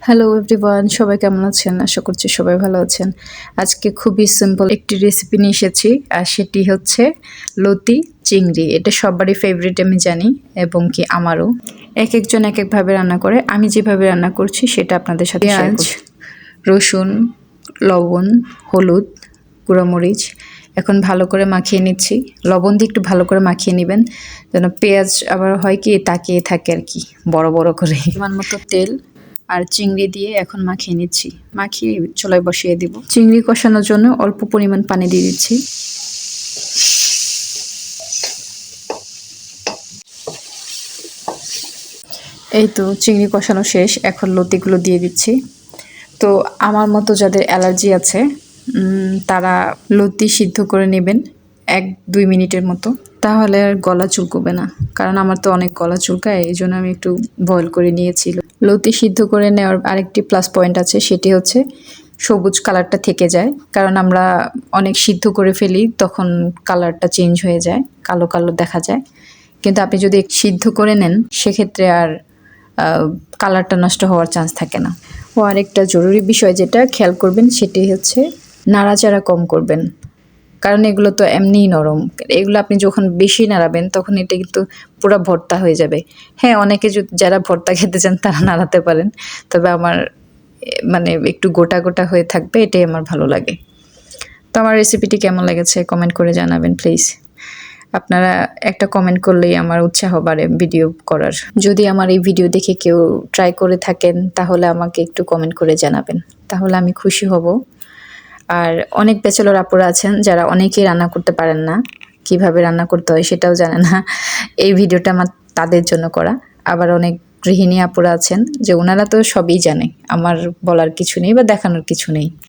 Hello everyone, সবাই কেমন আছেন? আশা করছি সবাই ভালো আছেন। আজকে খুবই সিম্পল একটি রেসিপি নিয়ে এসেছি, আর সেটি হচ্ছে লতি চিংড়ি। এটা সবারই ফেভারিট আমি জানি, এবং কি আমারও। একজন এক একভাবে রান্না করে, আমি যেভাবে রান্না করছি সেটা আপনাদের সাথে শেয়ার করছি। রসুন, লবণ, হলুদ, গুঁড়োমরিচ এখন ভালো করে মাখিয়ে নিচ্ছি। লবণ দিয়ে একটু ভালো করে মাখিয়ে নেবেন, যেন পেঁয়াজ আবার হয় কি তাকিয়ে থাকে আর কি, বড় বড় করে। আমার মতো তেল আর চিংড়ি দিয়ে এখন মাখিয়ে নিচ্ছি। মাখিয়ে চুলায় বসিয়ে দিব। চিংড়ি কষানোর জন্য অল্প পরিমাণ পানি দিয়ে দিচ্ছি। এই তো চিংড়ি কষানো শেষ, এখন লতিগুলো দিয়ে দিচ্ছি। তো আমার মতো যাদের অ্যালার্জি আছে তারা লতি সিদ্ধ করে নেবেন 1-2 মিনিটের মতো, তাহলে আর গলা চুলকবে না। কারণ আমার তো অনেক গলা চুলকায়, এই জন্য আমি একটু বয়েল করে নিয়েছি। লতি সিদ্ধ করে নেওয়ার আরেকটি প্লাস পয়েন্ট আছে, সেটি হচ্ছে সবুজ কালারটা থেকে যায়। কারণ আমরা অনেক সিদ্ধ করে ফেলি, তখন কালারটা চেঞ্জ হয়ে যায়, কালো কালো দেখা যায়। কিন্তু আপনি যদি সিদ্ধ করে নেন সেক্ষেত্রে আর কালারটা নষ্ট হওয়ার চান্স থাকে না। ও আরেকটা জরুরি বিষয় যেটা খেয়াল করবেন সেটি হচ্ছে নাড়াচাড়া কম করবেন, কারণ এগুলো তো এমনিই নরম। এগুলো আপনি যখন বেশি নাড়াবেন তখন এটা কিন্তু পুরো ভর্তা হয়ে যাবে। হ্যাঁ, অনেকে যারা ভর্তা খেতে চান তারা নাড়াতে পারেন, তবে আমার মানে একটু গোটা গোটা হয়ে থাকবে, এটাই আমার ভালো লাগে। তো আমার রেসিপিটি কেমন লেগেছে কমেন্ট করে জানাবেন প্লিজ। আপনারা একটা কমেন্ট করলেই আমার উৎসাহ বাড়ে ভিডিও করার। যদি আমার এই ভিডিও দেখে কেউ ট্রাই করে থাকেন তাহলে আমাকে একটু কমেন্ট করে জানাবেন, তাহলে আমি খুশি হব। আর অনেক ব্যাচেলর আপুরা আছেন যারা অনেকেই রান্না করতে পারেন না, কিভাবে রান্না করতে হয় সেটাও জানে না। এই ভিডিওটা আমার তাদের জন্য করা। আবার অনেক গৃহিণী আপুরা আছেন যে ওনারা তো সবই জানে, আমার বলার কিছু নেই বা দেখানোর কিছু নেই।